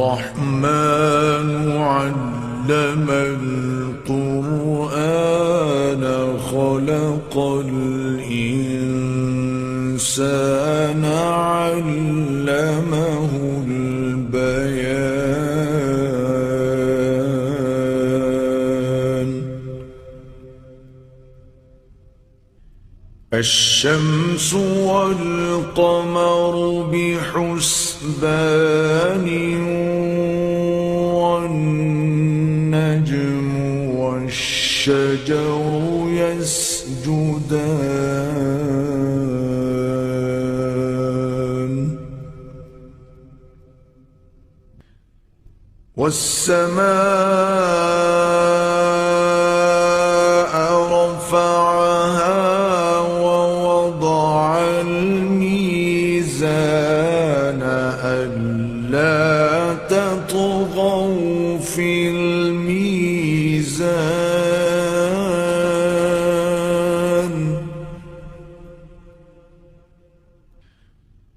الرحمن علم القرآن خلق الإنسان علمه البيان الشمس والقمر بحسبان والنجم والشجر يسجدان والسماء رفعها ووضع الميزان ألا تطغوا في الميزان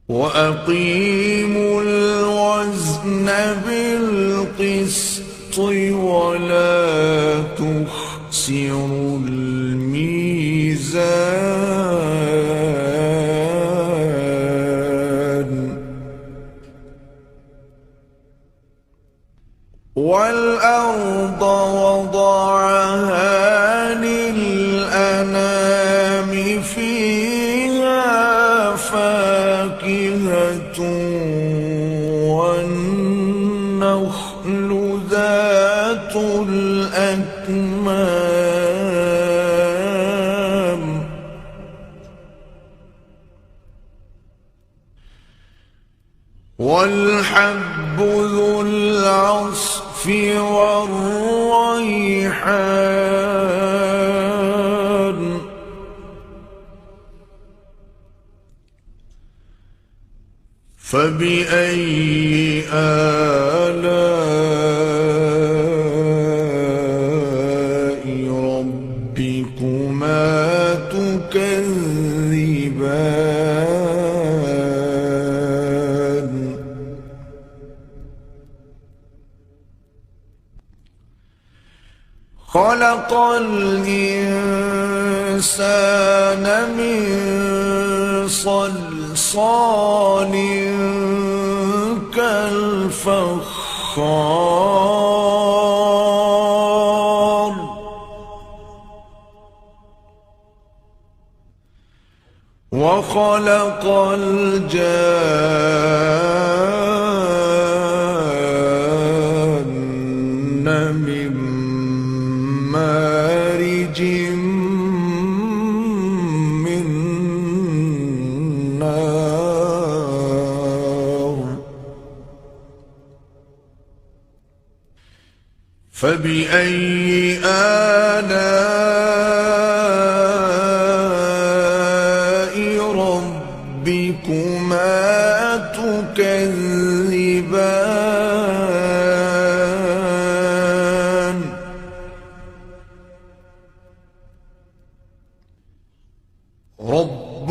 وأقيموا الوزن بالقسط ولا تخسروا الميزان والأرض وضعها للأنام فيها فاكهة والنخل ذات الأكمام والحب ذو العصف والريحان فبأي آلاء ربكما تكذبان خلق الإنسان من صلصال كالفخار وخلق الجان من مارج من نار فبأي آلاء ربكما تكذبان رب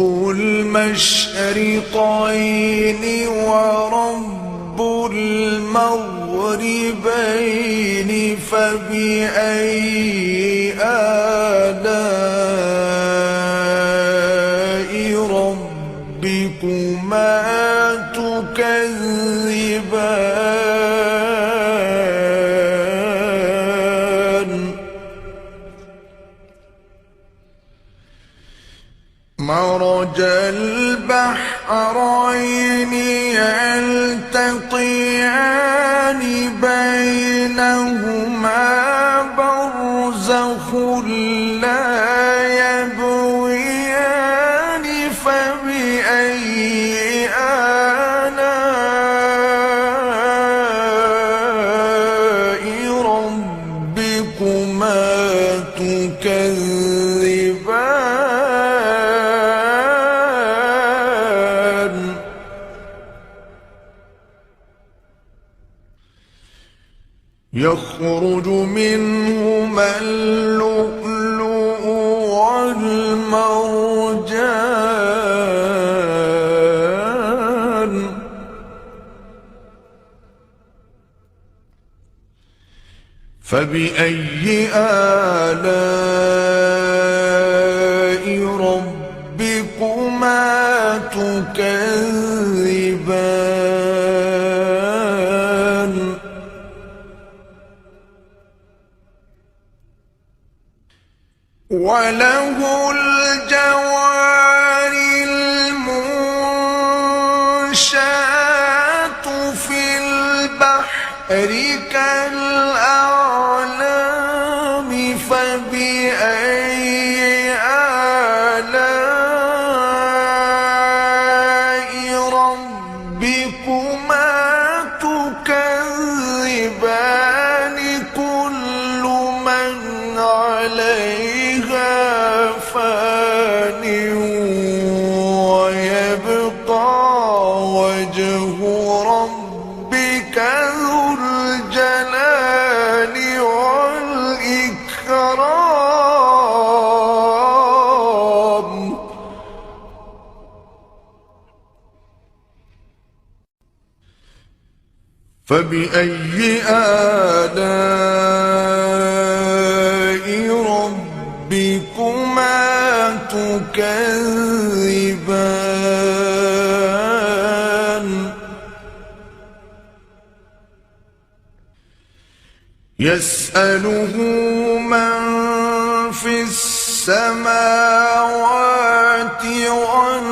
المشرقين ورب المغربين فبأي آلاء ربكما تكذبان مرج البحرين يلتقيان بينهما برزخ لا يبغيان فبأي آلاء ربكما تكذبان يخرج منهما اللؤلؤ والمرجان فبأي آلاء ربكما تكذبان وله الجوار المنشآت في البحر كالأعلام فبأي آلاء ربكما تكذبان كل من عليها فان ويبقى وجه ربك ذو الجلال والإكرام فبأي آلاء ربكما تكذبان يسأله من في السماوات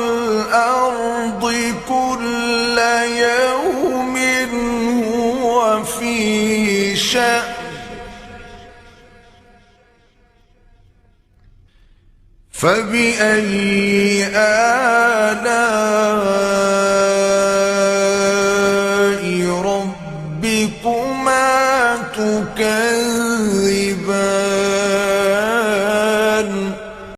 والأرض كل يوم هو في شأن فبأي آلاء ربكما تكذبان